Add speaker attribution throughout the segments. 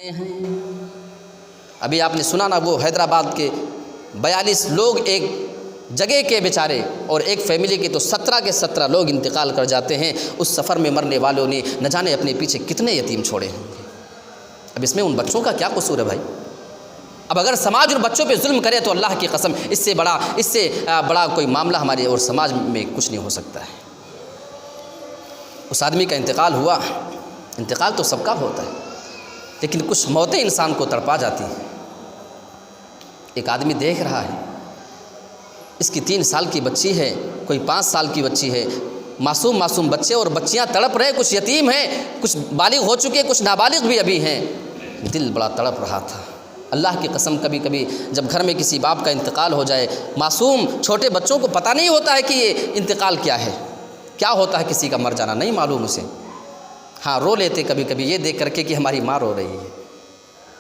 Speaker 1: ہیں۔ ابھی آپ نے سنا نا، وہ حیدرآباد کے 42 لوگ ایک جگہ کے بیچارے، اور ایک فیملی کے تو 17 کے 17 لوگ انتقال کر جاتے ہیں۔ اس سفر میں مرنے والوں نے نہ جانے اپنے پیچھے کتنے یتیم چھوڑے ہوں گے۔ اب اس میں ان بچوں کا کیا قصور ہے بھائی؟ اب اگر سماج ان بچوں پہ ظلم کرے تو اللہ کی قسم اس سے بڑا کوئی معاملہ ہمارے اور سماج میں کچھ نہیں ہو سکتا ہے۔ اس آدمی کا انتقال ہوا، انتقال تو سب کا ہوتا ہے، لیکن کچھ موتیں انسان کو تڑپا جاتی ہیں۔ ایک آدمی دیکھ رہا ہے، اس کی 3 سال کی بچی ہے، کوئی 5 سال کی بچی ہے، معصوم بچے اور بچیاں تڑپ رہے، کچھ یتیم ہیں، کچھ بالغ ہو چکے، کچھ نابالغ بھی ابھی ہیں۔ دل بڑا تڑپ رہا تھا۔ اللہ کی قسم کبھی کبھی جب گھر میں کسی باپ کا انتقال ہو جائے، معصوم چھوٹے بچوں کو پتہ نہیں ہوتا ہے کہ یہ انتقال کیا ہے، کیا ہوتا ہے کسی کا مر جانا، نہیں معلوم اسے۔ ہاں رو لیتے کبھی کبھی یہ دیکھ کر کے کہ ہماری ماں رو رہی ہے،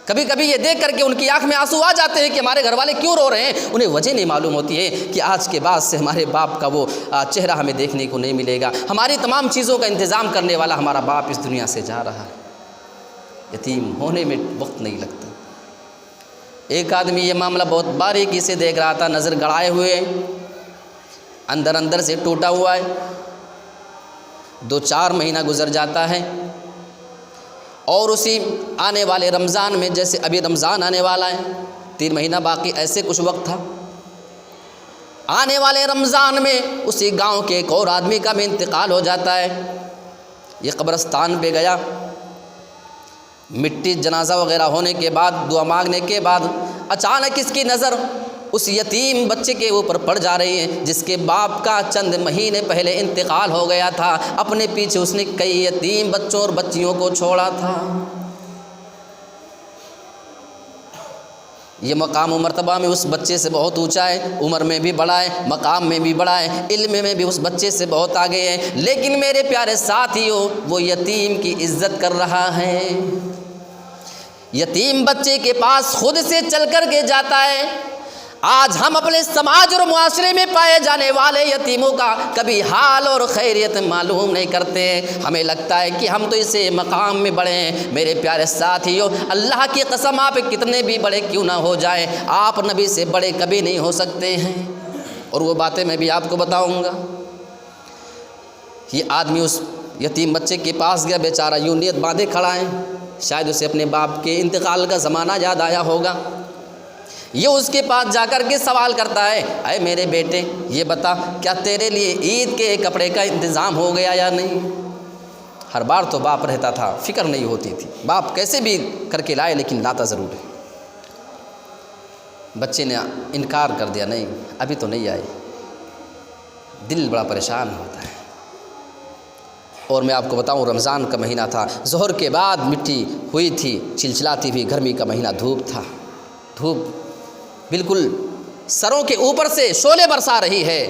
Speaker 1: کبھی کبھی یہ دیکھ کر کے ان کی آنکھ میں آنسو آ جاتے ہیں کہ ہمارے گھر والے کیوں رو رہے ہیں۔ انہیں وجہ نہیں معلوم ہوتی ہے کہ آج کے بعد سے ہمارے باپ کا وہ چہرہ ہمیں دیکھنے کو نہیں ملے گا، ہماری تمام چیزوں کا انتظام کرنے والا ہمارا باپ اس دنیا سے جا رہا ہے۔ یتیم ہونے میں وقت نہیں لگتا۔ ایک آدمی یہ معاملہ بہت باریکی سے دیکھ رہا تھا، نظر گڑائے ہوئے، اندر سے ٹوٹا ہوا ہے۔ 2-4 مہینہ گزر جاتا ہے، اور اسی آنے والے رمضان میں، جیسے ابھی رمضان آنے والا ہے، 3 مہینہ باقی، ایسے کچھ وقت تھا، آنے والے رمضان میں اسی گاؤں کے ایک اور آدمی کا بھی انتقال ہو جاتا ہے۔ یہ قبرستان پہ گیا، مٹی جنازہ وغیرہ ہونے کے بعد، دعا مانگنے کے بعد، اچانک اس کی نظر اس یتیم بچے کے اوپر پڑ جا رہی ہے جس کے باپ کا چند مہینے پہلے انتقال ہو گیا تھا۔ اپنے پیچھے اس نے کئی یتیم بچوں اور بچیوں کو چھوڑا تھا۔ یہ مقام و مرتبہ میں اس بچے سے بہت اونچا ہے، عمر میں بھی بڑا ہے، مقام میں بھی بڑا ہے، علم میں بھی اس بچے سے بہت آگے ہے، لیکن میرے پیارے ساتھیوں، وہ یتیم کی عزت کر رہا ہے۔ یتیم بچے کے پاس خود سے چل کر کے جاتا ہے۔ آج ہم اپنے سماج اور معاشرے میں پائے جانے والے یتیموں کا کبھی حال اور خیریت معلوم نہیں کرتے۔ ہمیں لگتا ہے کہ ہم تو اسے مقام میں بڑے ہیں۔ میرے پیارے ساتھیوں، اللہ کی قسم آپ کتنے بھی بڑے کیوں نہ ہو جائیں، آپ نبی سے بڑے کبھی نہیں ہو سکتے ہیں۔ اور وہ باتیں میں بھی آپ کو بتاؤں گا۔ یہ آدمی اس یتیم بچے کے پاس گیا، بیچارہ یوں نیت باندھے کھڑا ہے، شاید اسے اپنے باپ کے انتقال کا زمانہ یاد آیا ہوگا۔ یہ اس کے پاس جا کر کے سوال کرتا ہے، اے میرے بیٹے، یہ بتا کیا تیرے لیے عید کے کپڑے کا انتظام ہو گیا یا نہیں؟ ہر بار تو باپ رہتا تھا، فکر نہیں ہوتی تھی، باپ کیسے بھی کر کے لائے لیکن لاتا ضرور ہے۔ بچے نے انکار کر دیا، نہیں ابھی تو نہیں آئے۔ دل بڑا پریشان ہوتا ہے۔ اور میں آپ کو بتاؤں، رمضان کا مہینہ تھا، ظہر کے بعد مٹی ہوئی تھی، چلچلاتی ہوئی گرمی کا مہینہ، دھوپ تھا، دھوپ بالکل سروں کے اوپر سے شعلے برسا رہی ہے۔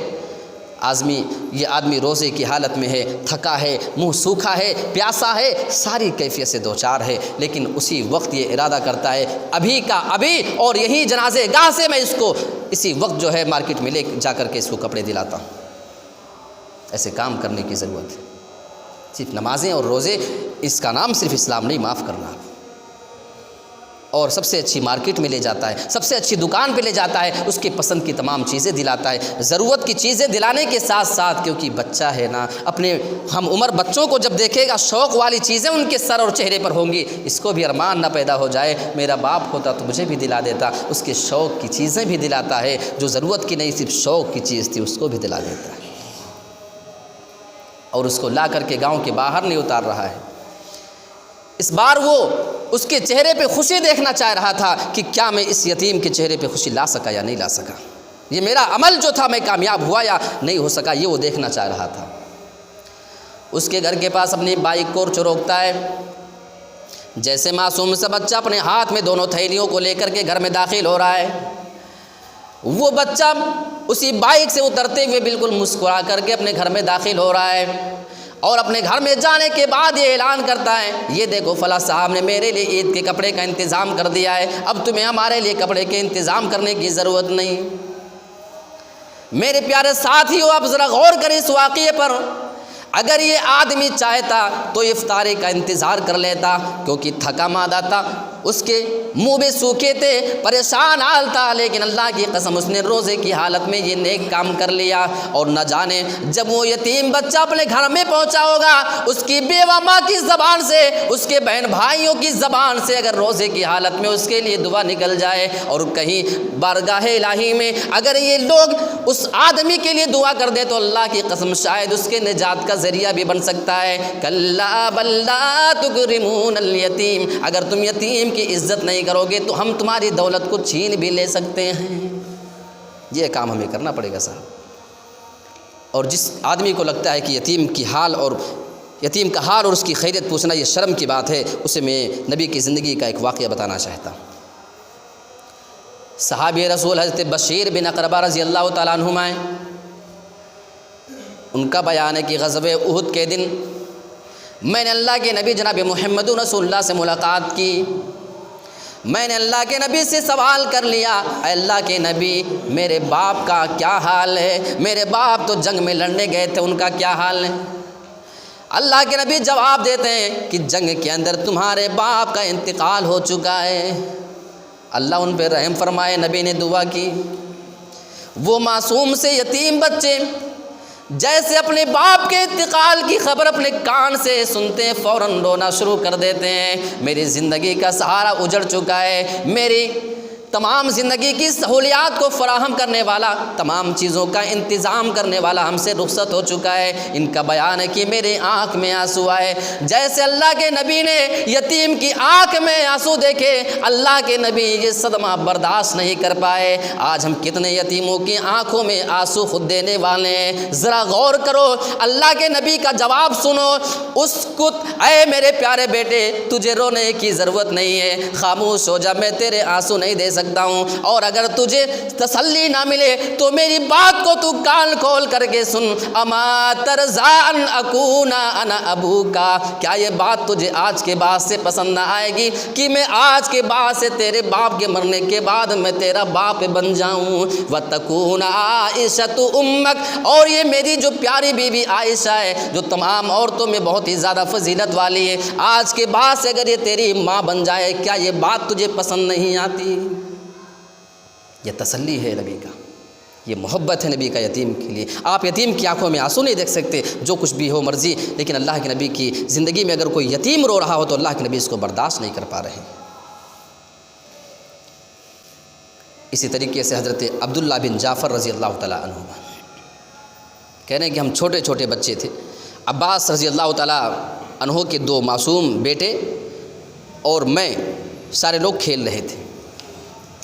Speaker 1: یہ آدمی روزے کی حالت میں ہے، تھکا ہے، منہ سوکھا ہے، پیاسا ہے، ساری کیفیت سے دوچار ہے، لیکن اسی وقت یہ ارادہ کرتا ہے ابھی کا ابھی، اور یہی جنازے گاہ سے میں اس کو اسی وقت جو ہے مارکیٹ میں لے جا کر کے اس کو کپڑے دلاتا ہوں۔ ایسے کام کرنے کی ضرورت ہے۔ صرف نمازیں اور روزے، اس کا نام صرف اسلام نہیں، معاف کرنا۔ اور سب سے اچھی مارکیٹ میں لے جاتا ہے، سب سے اچھی دکان پہ لے جاتا ہے، اس کی پسند کی تمام چیزیں دلاتا ہے، ضرورت کی چیزیں دلانے کے ساتھ ساتھ، کیونکہ بچہ ہے نا، اپنے ہم عمر بچوں کو جب دیکھے گا، شوق والی چیزیں ان کے سر اور چہرے پر ہوں گی، اس کو بھی ارمان نہ پیدا ہو جائے میرا باپ ہوتا تو مجھے بھی دلا دیتا۔ اس کے شوق کی چیزیں بھی دلاتا ہے، جو ضرورت کی نہیں صرف شوق کی چیز تھی اس کو بھی دلا دیتا ہے، اور اس کو لا کر کے گاؤں کے باہر نہیں اتار رہا ہے۔ اس بار وہ اس کے چہرے پہ خوشی دیکھنا چاہ رہا تھا کہ کیا میں اس یتیم کے چہرے پہ خوشی لا سکا یا نہیں لا سکا، یہ میرا عمل جو تھا میں کامیاب ہوا یا نہیں ہو سکا، یہ وہ دیکھنا چاہ رہا تھا۔ اس کے گھر کے پاس اپنی بائک کو چروکتا ہے، جیسے معصوم سا بچہ اپنے ہاتھ میں دونوں تھیلیوں کو لے کر کے گھر میں داخل ہو رہا ہے، وہ بچہ اسی بائک سے اترتے ہوئے بالکل مسکرا کر کے اپنے گھر میں داخل ہو رہا ہے، اور اپنے گھر میں جانے کے بعد یہ اعلان کرتا ہے، یہ دیکھو فلاں صاحب نے میرے لیے عید کے کپڑے کا انتظام کر دیا ہے، اب تمہیں ہمارے لیے کپڑے کے انتظام کرنے کی ضرورت نہیں۔ میرے پیارے ساتھیوں، آپ ذرا غور کریں اس واقعے پر۔ اگر یہ آدمی چاہتا تو افطاری کا انتظار کر لیتا، کیونکہ تھکا مادہ تھا، اس کے منہ بھی سوکھے تھے، پریشان حال تھا، لیکن اللہ کی قسم اس نے روزے کی حالت میں یہ نیک کام کر لیا۔ اور نہ جانے جب وہ یتیم بچہ اپنے گھر میں پہنچا ہوگا، اس کی بیوہ ماں کی زبان سے، اس کے بہن بھائیوں کی زبان سے اگر روزے کی حالت میں اس کے لیے دعا نکل جائے، اور کہیں بارگاہ الہی میں اگر یہ لوگ اس آدمی کے لیے دعا کر دیں تو اللہ کی قسم شاید اس کے نجات کا ذریعہ بھی بن سکتا ہے۔ کلا بل لا تکرمون الیتیم، اگر تم یتیم کی عزت نہیں کرو گے تو ہم تمہاری دولت کو چھین بھی لے سکتے ہیں۔ یہ کام ہمیں کرنا پڑے گا صاحب۔ اور جس آدمی کو لگتا ہے کہ یتیم کا حال اور اس کی خیریت پوچھنا یہ شرم کی بات ہے، اسے میں نبی کی زندگی کا ایک واقعہ بتانا چاہتا ہوں۔ صحابی رسول حضرت بشیر بن اقربہ رضی اللہ تعالیٰ عنہما ہیں، ان کا بیان ہے کہ غزوہ احد کے دن میں نے اللہ کے نبی جناب محمد رسول اللہ سے ملاقات کی۔ میں نے اللہ کے نبی سے سوال کر لیا، اے اللہ کے نبی میرے باپ کا کیا حال ہے؟ میرے باپ تو جنگ میں لڑنے گئے تھے، ان کا کیا حال ہے؟ اللہ کے نبی جواب دیتے ہیں کہ جنگ کے اندر تمہارے باپ کا انتقال ہو چکا ہے۔ اللہ ان پہ رحم فرمائے، نبی نے دعا کی۔ وہ معصوم سے یتیم بچے جیسے اپنے باپ کے انتقال کی خبر اپنے کان سے سنتے ہیں فوراً رونا شروع کر دیتے ہیں۔ میری زندگی کا سہارا اجڑ چکا ہے، میری تمام زندگی کی سہولیات کو فراہم کرنے والا، تمام چیزوں کا انتظام کرنے والا ہم سے رخصت ہو چکا ہے۔ ان کا بیان ہے کہ میرے آنکھ میں آنسو آئے۔ جیسے اللہ کے نبی نے یتیم کی آنکھ میں آنسو دیکھے، اللہ کے نبی یہ صدمہ برداشت نہیں کر پائے۔ آج ہم کتنے یتیموں کی آنکھوں میں آنسو خود دینے والے ہیں، ذرا غور کرو، اللہ کے نبی کا جواب سنو، اسکت اے میرے پیارے بیٹے، تجھے رونے کی ضرورت نہیں ہے، خاموش ہو جا، میں تیرے آنسو نہیں دے سکتا ہوں، اور اگر تجھے تسلی نہ ملے تو میری بات کو تو کان کھول کر کے سن۔ اما ترضی ان اکون انا ابوکا، کیا یہ بات تجھے آج کے بعد سے پسند نہ آئے گی کہ میں آج کے بعد سے تیرے باپ کے مرنے کے بعد میں تیرا باپ بن جاؤں؟ وتکون عائشۃ امک، اور یہ میری جو پیاری بیوی عائشہ ہے جو تمام عورتوں میں بہت ہی زیادہ فضیلت والی ہے، آج کے بعد سے اگر یہ تیری ماں بن جائے، کیا یہ بات تجھے پسند نہیں آتی؟ یہ تسلی ہے نبی کا، یہ محبت ہے نبی کا یتیم کے لیے۔ آپ یتیم کی آنکھوں میں آنسو نہیں دیکھ سکتے، جو کچھ بھی ہو مرضی، لیکن اللہ کے نبی کی زندگی میں اگر کوئی یتیم رو رہا ہو تو اللہ کے نبی اس کو برداشت نہیں کر پا رہے ہیں۔ اسی طریقے سے حضرت عبداللہ بن جعفر رضی اللہ تعالیٰ عنہ کہہ رہے ہیں کہ ہم چھوٹے چھوٹے بچے تھے، عباس رضی اللہ تعالیٰ عنہ کے 2 معصوم بیٹے اور میں، سارے لوگ کھیل رہے تھے۔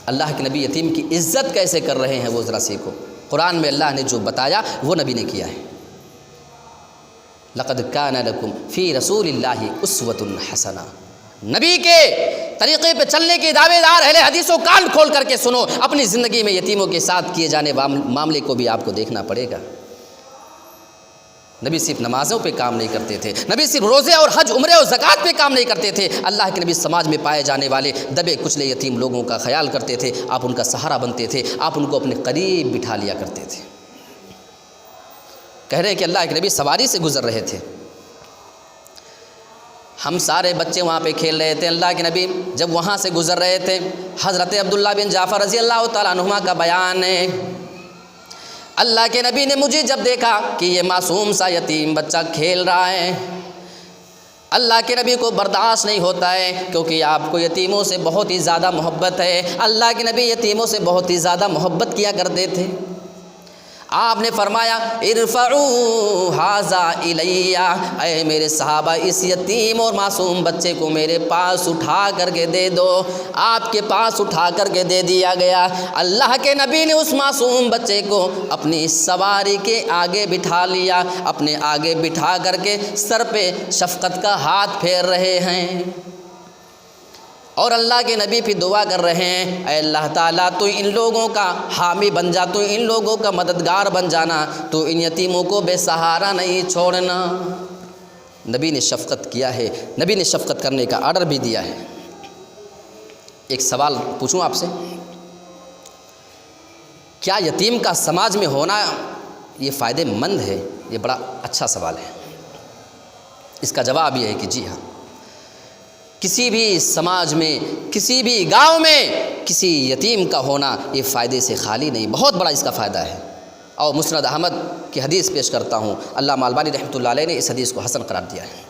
Speaker 1: اللہ کے نبی یتیم کی عزت کیسے کر رہے ہیں وہ ذرا سیکھو۔ قرآن میں اللہ نے جو بتایا وہ نبی نے کیا ہے۔ لقد کان لکم فی رسول اللہ اسوۃ حسنہ، نبی کے طریقے پہ چلنے کے دعوے دار اہل حدیث و کان کھول کر کے سنو۔ اپنی زندگی میں یتیموں کے ساتھ کیے جانے معاملے کو بھی آپ کو دیکھنا پڑے گا۔ نبی صرف نمازوں پہ کام نہیں کرتے تھے، نبی صرف روزے اور حج عمرے اور زکوٰۃ پہ کام نہیں کرتے تھے، اللہ کے نبی سماج میں پائے جانے والے دبے کچلے یتیم لوگوں کا خیال کرتے تھے، آپ ان کا سہارا بنتے تھے، آپ ان کو اپنے قریب بٹھا لیا کرتے تھے۔ کہہ رہے ہیں کہ اللہ کے نبی سواری سے گزر رہے تھے، ہم سارے بچے وہاں پہ کھیل رہے تھے، اللہ کے نبی جب وہاں سے گزر رہے تھے، حضرت عبداللہ بن جعفر رضی اللہ تعالیٰ عنہما کا بیان ہے، اللہ کے نبی نے مجھے جب دیکھا کہ یہ معصوم سا یتیم بچہ کھیل رہا ہے، اللہ کے نبی کو برداشت نہیں ہوتا ہے، کیونکہ آپ کو یتیموں سے بہت ہی زیادہ محبت ہے۔ اللہ کے نبی یتیموں سے بہت ہی زیادہ محبت کیا کرتے تھے۔ آپ نے فرمایا ارفعوا ھذا الی، اے میرے صحابہ اس یتیم اور معصوم بچے کو میرے پاس اٹھا کر کے دے دو۔ آپ کے پاس اٹھا کر کے دے دیا گیا۔ اللہ کے نبی نے اس معصوم بچے کو اپنی سواری کے آگے بٹھا لیا، اپنے آگے بٹھا کر کے سر پہ شفقت کا ہاتھ پھیر رہے ہیں، اور اللہ کے نبی پھر دعا کر رہے ہیں، اے اللہ تعالیٰ تو ان لوگوں کا حامی بن جا، تو ان لوگوں کا مددگار بن جانا، تو ان یتیموں کو بے سہارا نہیں چھوڑنا۔ نبی نے شفقت کیا ہے، نبی نے شفقت کرنے کا آرڈر بھی دیا ہے۔ ایک سوال پوچھوں آپ سے، کیا یتیم کا سماج میں ہونا یہ فائدہ مند ہے؟ یہ بڑا اچھا سوال ہے۔ اس کا جواب یہ ہے کہ جی ہاں، کسی بھی سماج میں، کسی بھی گاؤں میں کسی یتیم کا ہونا یہ فائدے سے خالی نہیں، بہت بڑا اس کا فائدہ ہے۔ اور مسند احمد کی حدیث پیش کرتا ہوں، علامہ البانی رحمۃ اللہ علیہ نے اس حدیث کو حسن قرار دیا ہے۔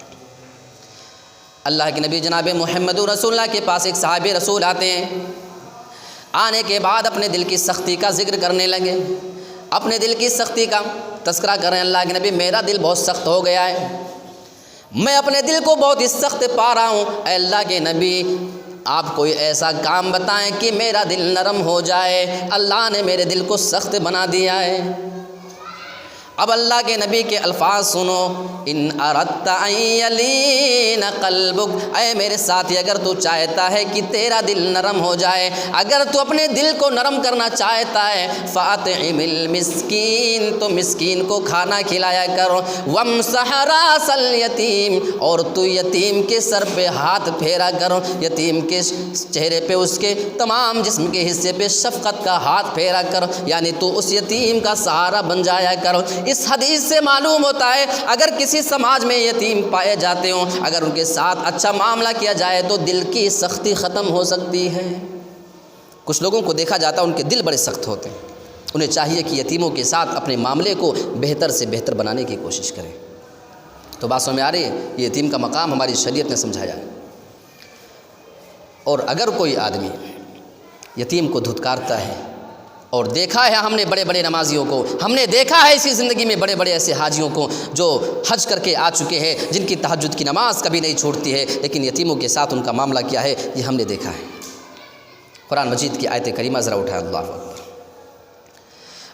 Speaker 1: اللہ کے نبی جناب محمد رسول اللہ کے پاس ایک صحابی رسول آتے ہیں، آنے کے بعد اپنے دل کی سختی کا ذکر کرنے لگے، اپنے دل کی سختی کا تذکرہ کریں۔ اللہ کے نبی میرا دل بہت سخت ہو گیا ہے، میں اپنے دل کو بہت ہی سخت پا رہا ہوں، اے اللہ کے نبی آپ کوئی ایسا کام بتائیں کہ میرا دل نرم ہو جائے، اللہ نے میرے دل کو سخت بنا دیا ہے۔ اب اللہ کے نبی کے الفاظ سنو، ان اردت ان یلین قلبک، اے میرے ساتھی اگر تو چاہتا ہے کہ تیرا دل نرم ہو جائے، اگر تو اپنے دل کو نرم کرنا چاہتا ہے، فاطعم المسکین، تو مسکین کو کھانا کھلایا کرو، وامسح راس الیتیم، اور تو یتیم کے سر پہ ہاتھ پھیرا کرو، یتیم کے چہرے پہ، اس کے تمام جسم کے حصے پہ شفقت کا ہاتھ پھیرا کرو، یعنی تو اس یتیم کا سہارا بن جایا کرو۔ اس حدیث سے معلوم ہوتا ہے اگر کسی سماج میں یتیم پائے جاتے ہوں، اگر ان کے ساتھ اچھا معاملہ کیا جائے تو دل کی سختی ختم ہو سکتی ہے۔ کچھ لوگوں کو دیکھا جاتا ہے ان کے دل بڑے سخت ہوتے ہیں، انہیں چاہیے کہ یتیموں کے ساتھ اپنے معاملے کو بہتر سے بہتر بنانے کی کوشش کریں۔ تو بات سمجھ میں آ رہی ہے، یہ یتیم کا مقام ہماری شریعت نے سمجھایا ہے۔ اور اگر کوئی آدمی یتیم کو دھتکارتا ہے، اور دیکھا ہے ہم نے بڑے بڑے نمازیوں کو، ہم نے دیکھا ہے اسی زندگی میں بڑے بڑے ایسے حاجیوں کو جو حج کر کے آ چکے ہیں، جن کی تہجد کی نماز کبھی نہیں چھوڑتی ہے، لیکن یتیموں کے ساتھ ان کا معاملہ کیا ہے یہ ہم نے دیکھا ہے۔ قرآن مجید کی آیت کریمہ ذرا اٹھائیں، اللہ اکبر۔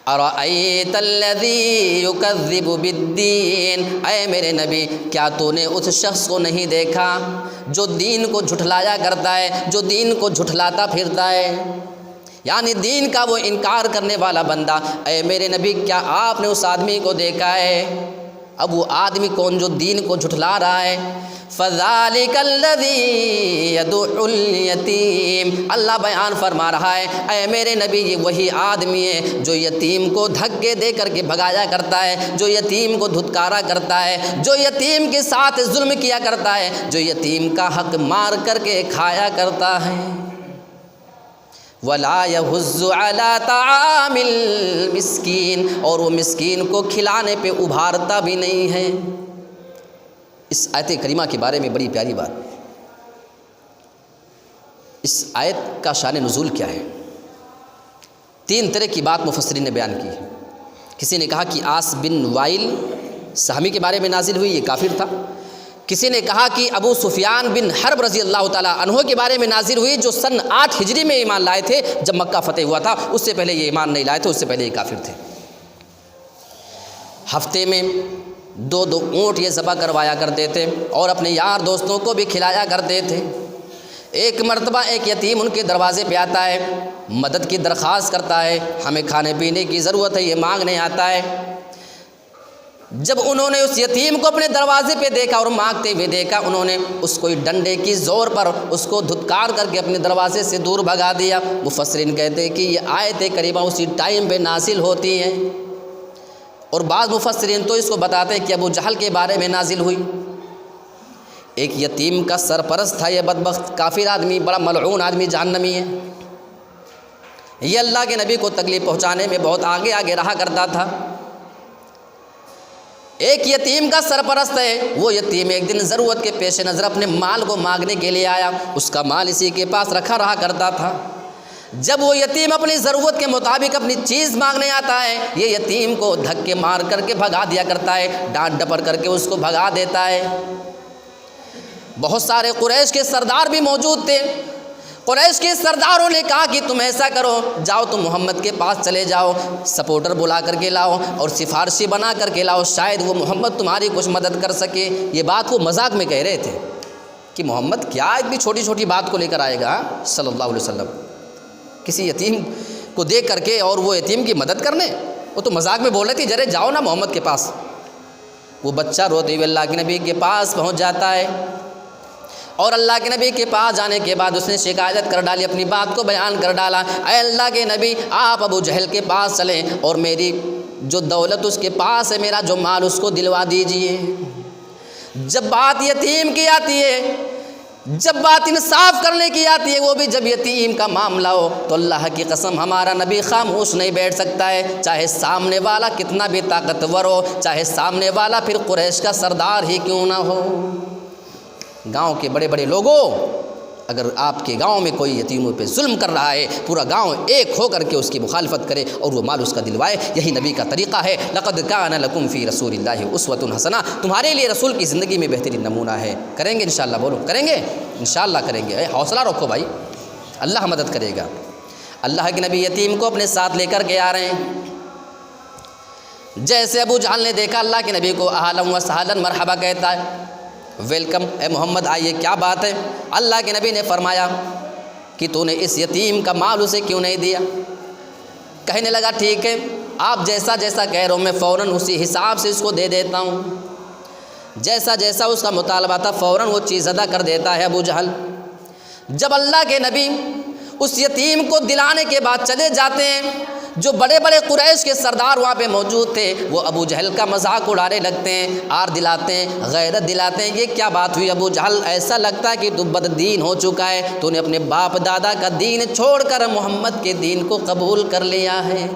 Speaker 1: ارأیت الذی یکذب بالدین، اے میرے نبی کیا تو نے اس شخص کو نہیں دیکھا جو دین کو جھٹلایا کرتا ہے، جو دین کو جھٹلاتا پھرتا ہے، یعنی دین کا وہ انکار کرنے والا بندہ۔ اے میرے نبی کیا آپ نے اس آدمی کو دیکھا ہے؟ اب وہ آدمی کون جو دین کو جھٹلا رہا ہے؟ فذالک الذی یدعو الیتیم، اللہ بیان فرما رہا ہے اے میرے نبی یہ وہی آدمی ہے جو یتیم کو دھکے دے کر کے بھگایا کرتا ہے، جو یتیم کو دھتکارا کرتا ہے، جو یتیم کے ساتھ ظلم کیا کرتا ہے، جو یتیم کا حق مار کر کے کھایا کرتا ہے۔ وَلَا يَحُضُّ عَلَىٰ طَعَامِ الْمِسْكِينِ، اور وہ مسکین کو کھلانے پہ ابھارتا بھی نہیں ہے۔ اس آیت کریمہ کے بارے میں بڑی پیاری بات، اس آیت کا شان نزول کیا ہے؟ تین طرح کی بات مفسرین نے بیان کی ہے۔ کسی نے کہا کہ عاص بن وائل سہمی کے بارے میں نازل ہوئی، یہ کافر تھا۔ کسی نے کہا کہ ابو سفیان بن حرب رضی اللہ تعالیٰ عنہ کے بارے میں نازل ہوئی، جو سن 8 ہجری میں ایمان لائے تھے جب مکہ فتح ہوا تھا، اس سے پہلے یہ ایمان نہیں لائے تھے، اس سے پہلے یہ کافر تھے۔ ہفتے میں 2 اونٹ یہ ذبح کروایا کرتے تھے اور اپنے یار دوستوں کو بھی کھلایا کرتے تھے۔ ایک مرتبہ ایک یتیم ان کے دروازے پہ آتا ہے، مدد کی درخواست کرتا ہے، ہمیں کھانے پینے کی ضرورت ہے، یہ مانگنے آتا ہے۔ جب انہوں نے اس یتیم کو اپنے دروازے پہ دیکھا اور مانگتے ہوئے دیکھا، انہوں نے اس کو ڈنڈے کی زور پر اس کو دھتکار کر کے اپنے دروازے سے دور بھگا دیا۔ مفسرین کہتے ہیں کہ یہ آیت کریمہ اسی ٹائم پہ نازل ہوتی ہیں، اور بعض مفسرین تو اس کو بتاتے ہیں کہ ابو جہل کے بارے میں نازل ہوئی۔ ایک یتیم کا سرپرست تھا یہ بدبخت کافر آدمی، بڑا ملعون آدمی، جہنمی ہے۔ یہ اللہ کے نبی کو تکلیف پہنچانے میں بہت آگے آگے رہا کرتا تھا۔ ایک یتیم کا سرپرست ہے، وہ یتیم ایک دن ضرورت کے پیش نظر اپنے مال کو مانگنے کے لیے آیا، اس کا مال اسی کے پاس رکھا رہا کرتا تھا۔ جب وہ یتیم اپنی ضرورت کے مطابق اپنی چیز مانگنے آتا ہے، یہ یتیم کو دھکے مار کر کے بھگا دیا کرتا ہے، ڈانٹ ڈپٹ کر کے اس کو بھگا دیتا ہے۔ بہت سارے قریش کے سردار بھی موجود تھے۔ قریش کے سرداروں نے کہا کہ تم ایسا کرو، جاؤ تم محمد کے پاس چلے جاؤ، سپورٹر بلا کر کے لاؤ اور سفارشی بنا کر کے لاؤ، شاید وہ محمد تمہاری کچھ مدد کر سکے۔ یہ بات وہ مذاق میں کہہ رہے تھے کہ محمد کیا اتنی چھوٹی چھوٹی بات کو لے کر آئے گا صلی اللہ علیہ وسلم، کسی یتیم کو دیکھ کر کے اور وہ یتیم کی مدد کرنے۔ وہ تو مذاق میں بول رہے تھے، جرے جاؤ نا محمد کے پاس۔ وہ بچہ روتے ہوئے اللہ کے نبی کے پاس پہنچ جاتا ہے، اور اللہ کے نبی کے پاس جانے کے بعد اس نے شکایت کر ڈالی، اپنی بات کو بیان کر ڈالا، اے اللہ کے نبی آپ ابو جہل کے پاس چلیں اور میری جو دولت اس کے پاس ہے، میرا جو مال اس کو دلوا دیجئے۔ جب بات یتیم کی آتی ہے، جب بات انصاف کرنے کی آتی ہے وہ بھی جب یتیم کا معاملہ ہو تو اللہ کی قسم ہمارا نبی خاموش نہیں بیٹھ سکتا ہے، چاہے سامنے والا کتنا بھی طاقتور ہو، چاہے سامنے والا پھر قریش کا سردار ہی کیوں نہ ہو۔ گاؤں کے بڑے بڑے لوگوں، اگر آپ کے گاؤں میں کوئی یتیموں پہ ظلم کر رہا ہے، پورا گاؤں ایک ہو کر کے اس کی مخالفت کرے اور وہ مال اس کا دلوائے، یہی نبی کا طریقہ ہے۔ لقد کان لکم فی رسول اللہ اسوۃ حسنہ، تمہارے لیے رسول کی زندگی میں بہترین نمونہ ہے۔ کریں گے انشاءاللہ؟ بولو کریں گے انشاءاللہ کریں گے۔ حوصلہ رکھو بھائی، اللہ مدد کرے گا۔ اللہ کے نبی یتیم کو اپنے ساتھ لے کر کے آ رہے ہیں۔ جیسے ابو جہل نے دیکھا اللہ کے نبی کو، اہلا و سہلا مرحبا کہتا ہے، ویلکم اے محمد آئیے، کیا بات ہے؟ اللہ کے نبی نے فرمایا کہ تو نے اس یتیم کا مال اسے کیوں نہیں دیا؟ کہنے لگا ٹھیک ہے، آپ جیسا جیسا کہہ رہے ہو میں فوراً اسی حساب سے اس کو دے دیتا ہوں۔ جیسا جیسا اس کا مطالبہ تھا فوراً وہ چیز ادا کر دیتا ہے ابو جہل۔ جب اللہ کے نبی اس یتیم کو دلانے کے بعد چلے جاتے ہیں، جو بڑے بڑے قریش کے سردار وہاں پہ موجود تھے وہ ابو جہل کا مذاق اڑانے لگتے ہیں، آر دلاتے ہیں، غیرت دلاتے ہیں۔ یہ کیا بات ہوئی ابو جہل؟ ایسا لگتا ہے کہ تو بد دین ہو چکا ہے، تو نے اپنے باپ دادا کا دین چھوڑ کر محمد کے دین کو قبول کر لیا ہے۔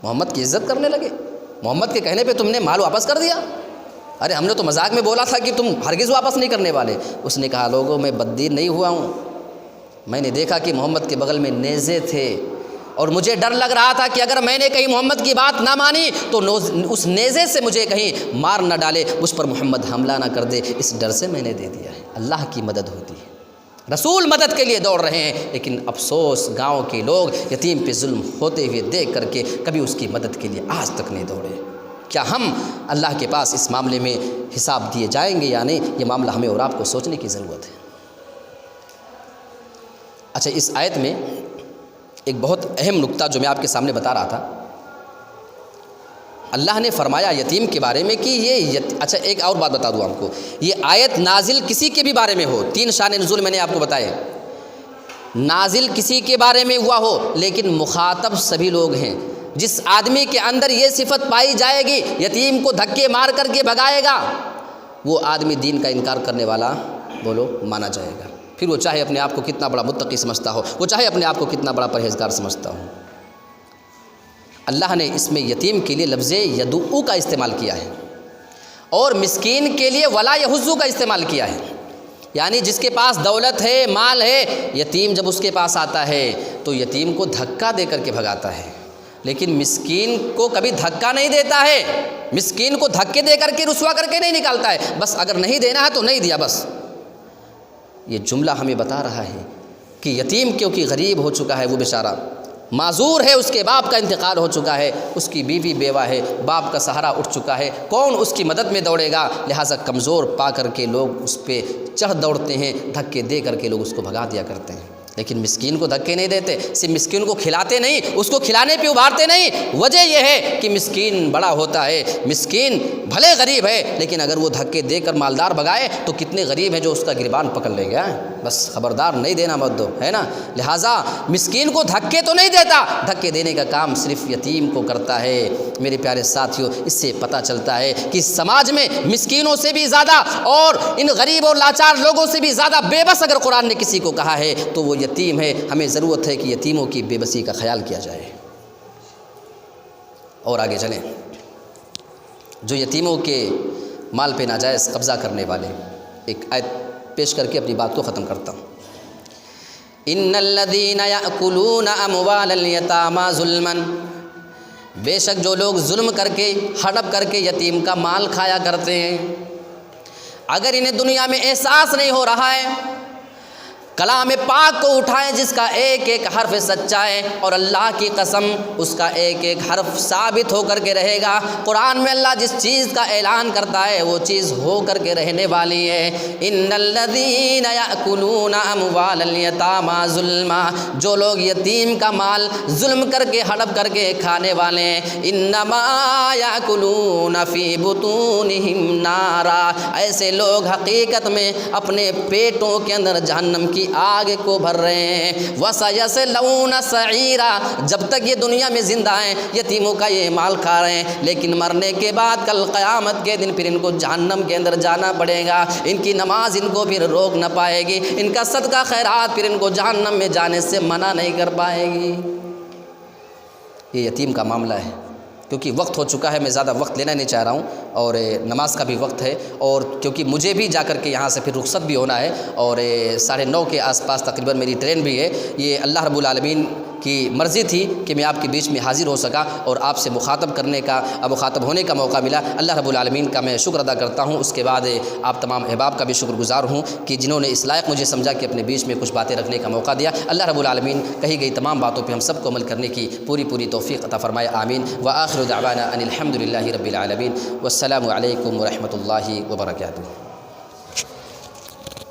Speaker 1: محمد کی عزت کرنے لگے، محمد کے کہنے پہ تم نے مال واپس کر دیا؟ ارے ہم نے تو مذاق میں بولا تھا کہ تم ہرگز واپس نہیں کرنے والے۔ اس نے کہا لوگوں میں بد دین نہیں ہوا ہوں، میں نے دیکھا کہ محمد کے بغل میں نیزے تھے اور مجھے ڈر لگ رہا تھا کہ اگر میں نے کہیں محمد کی بات نہ مانی تو اس نیزے سے مجھے کہیں مار نہ ڈالے، مجھ پر محمد حملہ نہ کر دے، اس ڈر سے میں نے دے دیا ہے۔ اللہ کی مدد ہوتی ہے، رسول مدد کے لیے دوڑ رہے ہیں، لیکن افسوس گاؤں کے لوگ یتیم پہ ظلم ہوتے ہوئے دیکھ کر کے کبھی اس کی مدد کے لیے آج تک نہیں دوڑے۔ کیا ہم اللہ کے پاس اس معاملے میں حساب دیے جائیں گے یا نہیں؟ یہ معاملہ ہمیں اور آپ کو سوچنے کی ضرورت ہے۔ اچھا، اس آیت میں ایک بہت اہم نکتہ جو میں آپ کے سامنے بتا رہا تھا، اللہ نے فرمایا یتیم کے بارے میں کہ یہ اچھا ایک اور بات بتا دوں آپ کو، یہ آیت نازل کسی کے بھی بارے میں ہو، 3 شان نزول میں نے آپ کو بتائے، نازل کسی کے بارے میں ہوا ہو لیکن مخاطب سبھی لوگ ہیں۔ جس آدمی کے اندر یہ صفت پائی جائے گی یتیم کو دھکے مار کر کے بھگائے گا، وہ آدمی دین کا انکار کرنے والا بولو مانا جائے گا، پھر وہ چاہے اپنے آپ کو کتنا بڑا متقی سمجھتا ہو، وہ چاہے اپنے آپ کو کتنا بڑا پرہیزگار سمجھتا ہو۔ اللہ نے اس میں یتیم کے لیے لفظ یدعو کا استعمال کیا ہے اور مسکین کے لیے ولا یحض کا استعمال کیا ہے، یعنی جس کے پاس دولت ہے، مال ہے، یتیم جب اس کے پاس آتا ہے تو یتیم کو دھکا دے کر کے بھگاتا ہے، لیکن مسکین کو کبھی دھکا نہیں دیتا ہے، مسکین کو دھکے دے کر کے رسوا کر کے نہیں نکالتا ہے، بس اگر نہیں دینا ہے تو نہیں دیا بس۔ یہ جملہ ہمیں بتا رہا ہے کہ یتیم کیونکہ غریب ہو چکا ہے، وہ بیچارہ معذور ہے، اس کے باپ کا انتقال ہو چکا ہے، اس کی بیوی بیوہ ہے، باپ کا سہارا اٹھ چکا ہے، کون اس کی مدد میں دوڑے گا؟ لہٰذا کمزور پا کر کے لوگ اس پہ چڑھ دوڑتے ہیں، دھکے دے کر کے لوگ اس کو بھگا دیا کرتے ہیں، لیکن مسکین کو دھکے نہیں دیتے، صرف مسکین کو کھلاتے نہیں، اس کو کھلانے پہ ابھارتے نہیں۔ وجہ یہ ہے کہ مسکین بڑا ہوتا ہے، مسکین بھلے غریب ہے لیکن اگر وہ دھکے دے کر مالدار بھگائے تو کتنے غریب ہیں جو اس کا گریبان پکڑ لے گا، بس خبردار نہیں دینا مت دو، ہے نا؟ لہٰذا مسکین کو دھکے تو نہیں دیتا، دھکے دینے کا کام صرف یتیم کو کرتا ہے۔ میرے پیارے ساتھیوں، اس سے پتہ چلتا ہے کہ سماج میں مسکینوں سے بھی زیادہ اور ان غریب اور لاچار لوگوں سے بھی زیادہ بے بس اگر قرآن نے کسی کو کہا ہے تو وہ یتیم ہے۔ ہمیں ضرورت ہے کہ یتیموں کی بے بسی کا خیال کیا جائے۔ اور آگے چلیں، جو یتیموں کے مال پہ ناجائز قبضہ کرنے والے، ایک آیت پیش کر کے اپنی بات کو ختم کرتا ہوں۔ ان الذین یأکلون اموال الیتامی ظلما، بے شک جو لوگ ظلم کر کے ہڑپ کر کے یتیم کا مال کھایا کرتے ہیں، اگر انہیں دنیا میں احساس نہیں ہو رہا ہے، کلام پاک کو اٹھائیں جس کا ایک ایک حرف سچا ہے اور اللہ کی قسم اس کا ایک ایک حرف ثابت ہو کر کے رہے گا۔ قرآن میں اللہ جس چیز کا اعلان کرتا ہے وہ چیز ہو کر کے رہنے والی ہے۔ ان الذین یأکلون اموال الیتامی ظلما، جو لوگ یتیم کا مال ظلم کر کے ہڑپ کر کے کھانے والے ہیں، انما یأکلون فی بطونہم نارا، ایسے لوگ حقیقت میں اپنے پیٹوں کے اندر جہنم کی کی آگ کو بھر رہے ہیں۔ وَسَيَصْلَوْنَ سَعِيرًا، جب تک یہ دنیا میں زندہ ہیں یتیموں کا یہ مال کھا رہے ہیں، لیکن مرنے کے بعد کل قیامت کے دن پھر ان کو جہنم کے اندر جانا پڑے گا۔ ان کی نماز ان کو پھر روک نہ پائے گی، ان کا صدقہ خیرات پھر ان کو جہنم میں جانے سے منع نہیں کر پائے گی۔ یہ یتیم کا معاملہ ہے۔ کیونکہ وقت ہو چکا ہے، میں زیادہ وقت لینا نہیں چاہ رہا ہوں، اور نماز کا بھی وقت ہے، اور کیونکہ مجھے بھی جا کر کے یہاں سے پھر رخصت بھی ہونا ہے، اور 9:30 کے آس پاس تقریباً میری ٹرین بھی ہے۔ یہ اللہ رب العالمین کی مرضی تھی کہ میں آپ کے بیچ میں حاضر ہو سکا اور آپ سے مخاطب ہونے کا موقع ملا۔ اللہ رب العالمین کا میں شکر ادا کرتا ہوں۔ اس کے بعد آپ تمام احباب کا بھی شکر گزار ہوں کہ جنہوں نے اس لائق مجھے سمجھا کہ اپنے بیچ میں کچھ باتیں رکھنے کا موقع دیا۔ اللہ رب العالمین کہی گئی تمام باتوں پہ ہم سب کو عمل کرنے کی پوری توفیق عطا فرمائے، آمین۔ وآخر دعوانا ان الحمد للہ رب العالمین، والسلام علیکم ورحمۃ اللہ وبرکاتہ۔